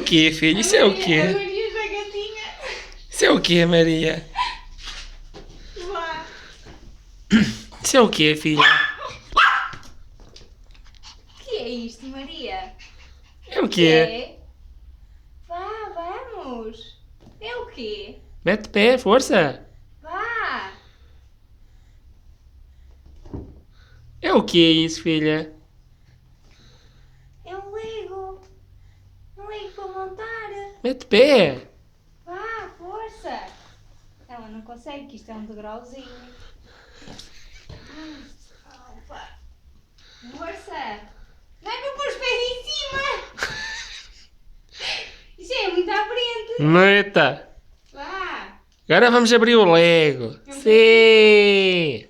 quê, filho? Isso é o A quê? Maria da gatinha. Isso é o quê, Maria? Vá. Isso é o quê, filha? O que é isto, Maria? É o O quê? é? Vá, vamos. É o quê? Mete pé, força. Vá. É o quê isso, filha? É um Lego. Um Lego para montar. Mete pé. Vá, força. Ela não consegue, que isto é um degrauzinho. Opa. Força. Vai para pôr os pés em cima. Isso é muito à frente. Meta. Vá. Agora vamos abrir o Lego. Sim.